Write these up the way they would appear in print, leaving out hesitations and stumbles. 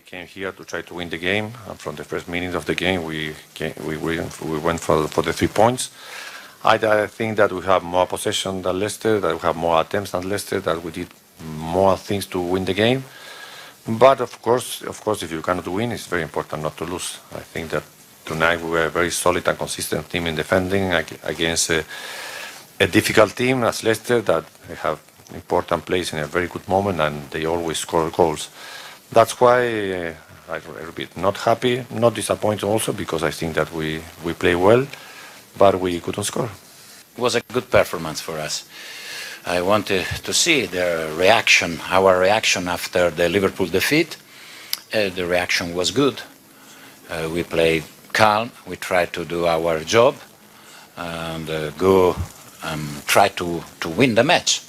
We came here to try to win the game, and from the first minute of the game, we went for the 3 points. I think that we have more possession than Leicester, that we have more attempts than Leicester, that we did more things to win the game. But of course, if you cannot win, it's very important not to lose. I think that tonight we were a very solid and consistent team in defending against a difficult team as Leicester, that they have important plays in a very good moment and they always score goals. That's why I repeat, not happy, not disappointed also, because I think that we play well, but we couldn't score. It was a good performance for us. I wanted to see the reaction, our reaction after the Liverpool defeat. The reaction was good. We played calm, we tried to do our job and try to win the match.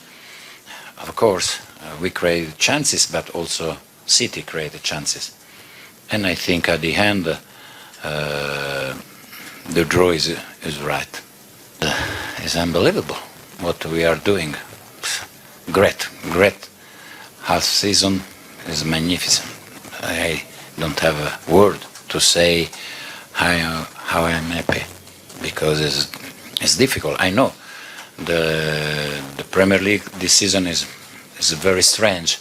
Of course, we created chances, but also City created chances. And I think at the end, the draw is right. It's unbelievable what we are doing. Great. Half season is magnificent. I don't have a word to say how I'm happy, because it's difficult. I know the Premier League this season is very strange,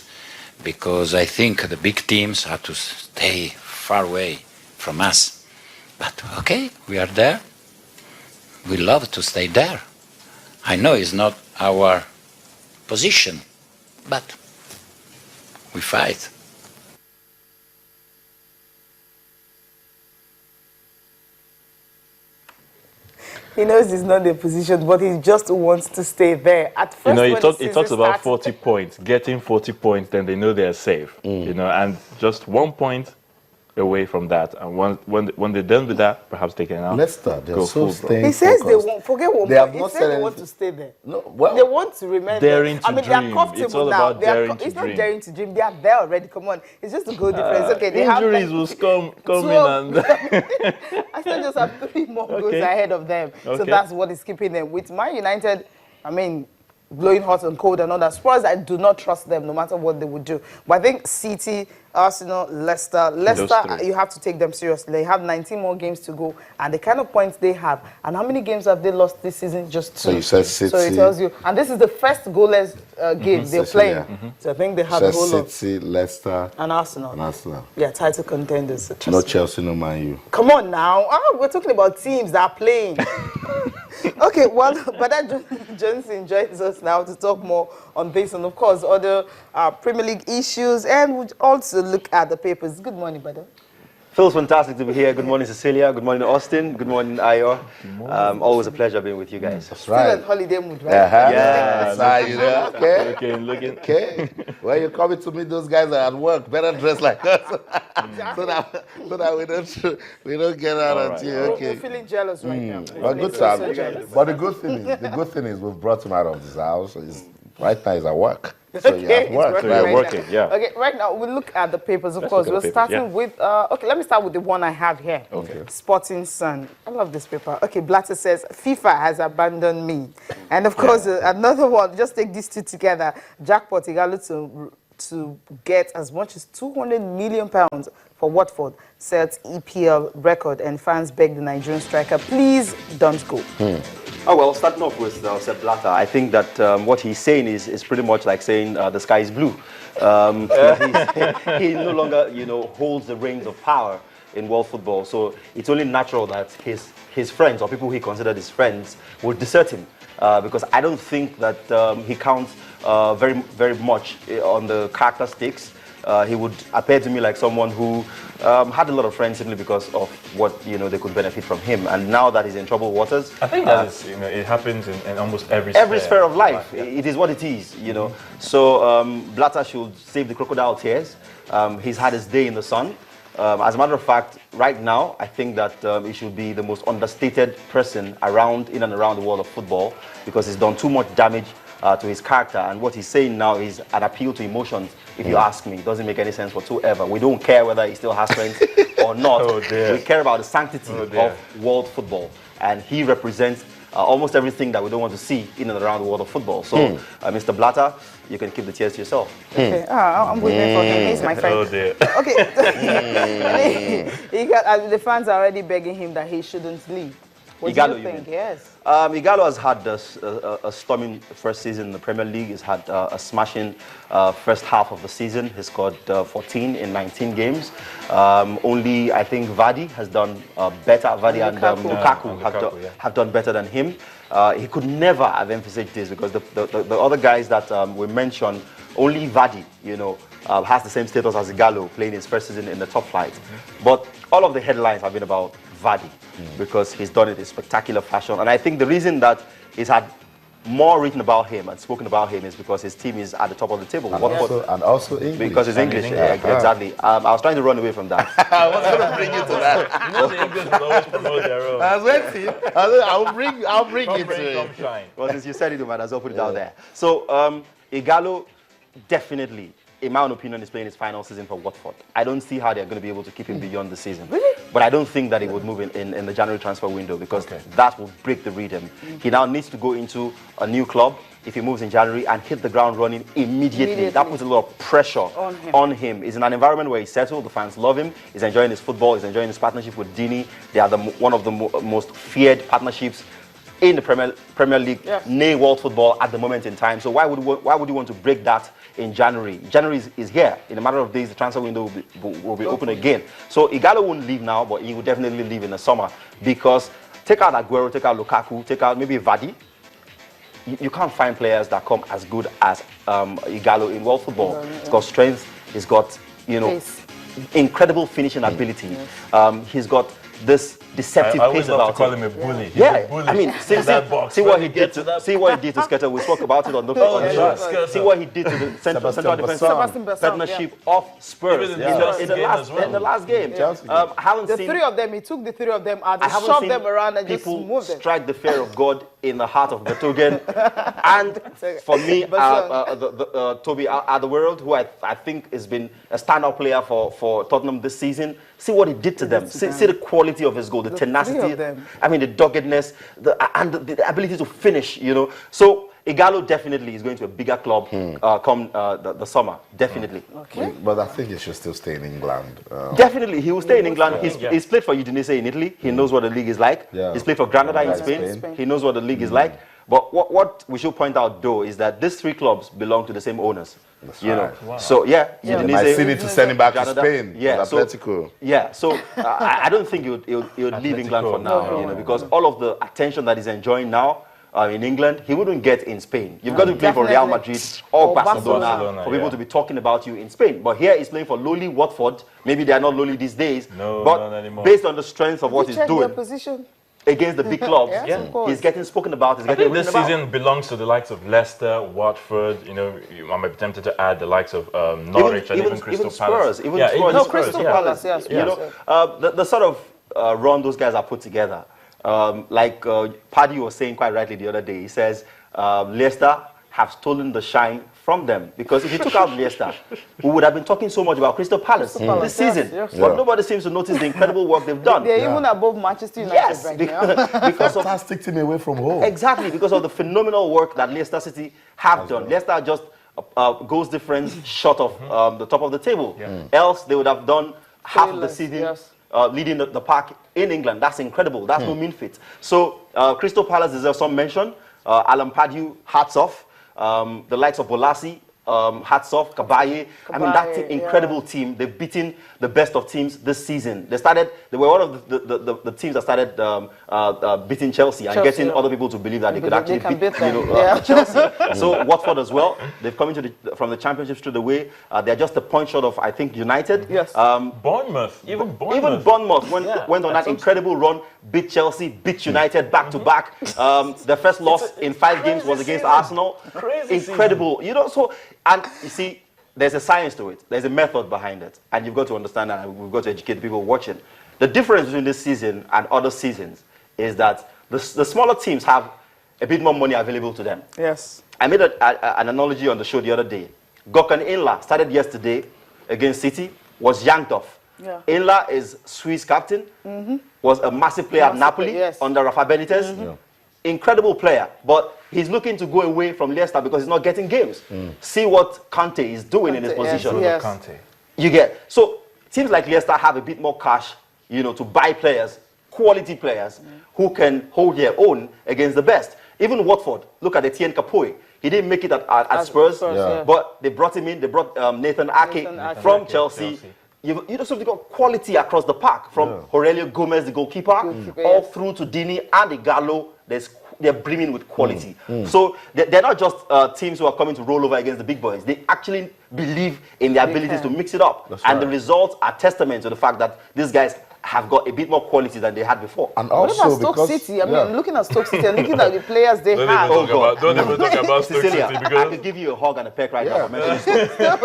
because I think the big teams have to stay far away from us. But okay, we are there. We love to stay there. I know it's not our position, but we fight. He knows it's not the position, but he just wants to stay there. At first, he talks about 40 points, getting 40 points, then they know they're safe. And just 1 point away from that, and when they're done with that, perhaps they can Leicester, they're so staying. He says they won't forget one point. He said they want to stay there. No, well, they want to remain daring there. to They are dream. comfortable It's all now. about daring to it's not dream. daring to dream. They are there already. Come on, it's just a goal difference. Okay, they injuries have will come in and I still just have 3 more goals ahead of them. So Okay. that's what is keeping them. With Man United, blowing hot and cold and all that. Spurs, I do not trust them no matter what they would do. But I think City, Arsenal, Leicester, you have to take them seriously. They have 19 more games to go, and the kind of points they have. And how many games have they lost this season? Just 2. So you said City. So it tells you. And this is the first goalless game they're playing. Yeah. So I think they have a whole lot. City, Leicester, And Arsenal. Yeah, title contenders. So no trust me. Chelsea, no Man U. Come on now. We're talking about teams that are playing. Okay, well, Bada Johnson joins us now to talk more on this and, of course, other Premier League issues, and we'll also look at the papers. Good morning, Bada. Feels fantastic to be here. Good morning, Cecilia. Good morning, Austin. Good morning, Ayo. Always a pleasure being with you guys. That's Still right. on holiday mood, right? Yeah. Okay. looking. Okay. When you're coming to meet those guys are at work, better dress like us. so that we don't get out of you. Okay. We're feeling jealous right now. But good So time. But the good thing is we've brought him out of his house. Right now he's at work. So you're at work. It's They're right working, now. yeah. Okay, right now we'll look at the papers, of Let's course. look at We're the papers, starting with, okay, let me start with the one I have here. Okay. Sporting Sun. I love this paper. Okay, Blatter says, FIFA has abandoned me. And of course, another one, just take these two together. Jackpot Igalo to get as much as £200 million for Watford, sets EPL record, and fans beg the Nigerian striker, please don't go. Oh, well, starting off with Sepp Blatter, I think that what he's saying is pretty much like saying the sky is blue. He no longer, holds the reins of power in world football. So it's only natural that his friends, or people he considered his friends, would desert him. Because I don't think that he counts very, very much on the characteristics. He would appear to me like someone who had a lot of friends simply because of what they could benefit from him. And now that he's in troubled waters, I think that is, it happens in almost every sphere of life. It is what it is, So Blatter should save the crocodile tears. He's had his day in the sun. As a matter of fact, right now, I think that he should be the most understated person in and around the world of football, because he's done too much damage to his character. And what he's saying now is an appeal to emotions. If you ask me, it doesn't make any sense whatsoever. We don't care whether he still has friends or not. We care about the sanctity of world football. And he represents almost everything that we don't want to see in and around the world of football. So, Mr. Blatter, you can keep the tears to yourself. Okay, I'm waiting for him. He's my friend. Oh dear. Okay. The fans are already begging him that he shouldn't leave. What Igalo, do you you think? mean? Yes. Igalo has had a storming first season in the Premier League. He's had a smashing first half of the season. He scored 14 in 19 games. Only, I think, Vardy has done better. Vardy and Lukaku have done better than him. He could never have emphasized this because the other guys that we mentioned, only Vardy, has the same status as Igalo, playing his first season in the top flight. But all of the headlines have been about Vardy because he's done it in spectacular fashion. And I think the reason that he's had more written about him and spoken about him is because his team is at the top of the table. And also English. Because it's English, exactly. I was trying to run away from that. I was going to bring you to that. You know the English will always promote their own. I was waiting. I'll bring Come it rain, to come you. shine. Well, since you said it, man, I'll put it out there. So, Igalo definitely, in my own opinion, is playing his final season for Watford. I don't see how they're going to be able to keep him beyond the season. Really? But I don't think that he would move in the January transfer window because that will break the rhythm. He now needs to go into a new club if he moves in January and hit the ground running immediately. That puts a lot of pressure on him. He's in an environment where he's settled, the fans love him, he's enjoying his football, he's enjoying his partnership with Dini. They are one of the most feared partnerships in the Premier League, nay world football at the moment in time. So why would you want to break that in January? January is here. In a matter of days, the transfer window will be open again. So Igalo won't leave now, but he will definitely leave in the summer because take out Aguero, take out Lukaku, take out maybe Vardy. You can't find players that come as good as Igalo in world football. He's got strength. He's got incredible finishing ability. He's got this deceptive I pace always love about to call him. him a bully. He's Yeah, a bully. I mean, see what he did to Sketa. We spoke about it on the Sketa. See what he did to the central defense partnership of Spurs in the last game. I haven't seen three of them. He took the three of them out, I haven't shoved seen them around, and just people moved them. strike the fear of God in the heart of Vertonghen. And for me, Toby Alderweireld, who I think has been a standout player for Tottenham this season. See what he did to them. See the quality of his goal, the tenacity. I mean, the doggedness, and the ability to finish. So Igalo definitely is going to a bigger club come the summer. Definitely. Okay. But I think he should still stay in England. Definitely, he will stay in England. He's played for Udinese in Italy. He knows what the league is like. He's played for Granada in Spain. He knows what the league is like. But what we should point out, though, is that these three clubs belong to the same owners. That's you know, right. wow. So yeah, They might still need to send him back to Spain. Yeah, so Atletico. Yeah, so I don't think he would leave England for now, because all of the attention that he's enjoying now in England, he wouldn't get in Spain. You've got to play for Real Madrid or Barcelona for people to be talking about you in Spain. But here he's playing for lowly Watford. Maybe they are not lowly these days, but based on the strength of what he's doing against the big clubs, he's getting spoken about. He's getting this season belongs to the likes of Leicester, Watford. You know, I might be tempted to add the likes of Norwich and even Crystal Palace. Even Spurs. No, Crystal Palace. Yes. You know, the sort of run those guys are put together. Like Paddy was saying quite rightly the other day. He says Leicester have stolen the shine from them, because if you took out Leicester, we would have been talking so much about Crystal Palace this season. But nobody seems to notice the incredible work they've done. They're even above Manchester United right now. Because of fantastic team away from home. Exactly, because of the phenomenal work that Leicester City have done. Leicester just goals difference short of the top of the table. Else they would have done half of the season leading the pack in England. That's incredible. That's no mean feat. So Crystal Palace deserves some mention. Alan Pardew, hats off. The likes of Bolasi, hats off, Kabaye. I mean, that's an incredible team. They've beaten the best of teams this season. They were one of the teams that started beating Chelsea and getting other people to believe that they could actually beat Chelsea. So Watford as well, they've come into from the Championship straight away. They're just a point short of, I think, United. Yes. Bournemouth. Even Bournemouth went on that incredible run, beat Chelsea, beat United back to back. Their first loss in 5 games was against Arsenal. Incredible. You know, so, and you see, there's a science to it. There's a method behind it. And you've got to understand that, and we've got to educate the people watching. The difference between this season and other seasons is that the smaller teams have a bit more money available to them. Yes. I made an analogy on the show the other day. Gökhan Inla started yesterday against City, was yanked off. Inla is Swiss captain, was a massive player at Napoli under Rafa Benitez. incredible player, but he's looking to go away from Leicester because he's not getting games. See what Kante is doing in his position. Yes. Kante. You get so teams like Leicester have a bit more cash, to buy players, quality players who can hold their own against the best. Even Watford, look at Etienne Capoue. He didn't make it at Spurs, but they brought him in. They brought Nathan Ake from Chelsea. You just have got quality across the park, from Aurelio Gomez, the goalkeeper, all through to Dini and Igalo. They're brimming with quality. So they're not just teams who are coming to roll over against the big boys. They actually believe in their abilities to mix it up. That's and right. the results are testament to the fact that these guys have got a bit more quality than they had before. And What also about Stoke because City? I mean, I'm looking at Stoke City and looking at the players they Don't have. even talk about Stoke Cecilia, City I because could give you a hug and a peck right Yeah. now for mentioning Stoke.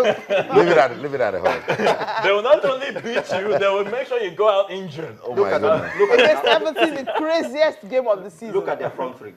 leave it at a home. they will not only beat you, they will make sure you go out injured. Oh my goodness. Look at Against Everton, the craziest game of the season. Look at their front three.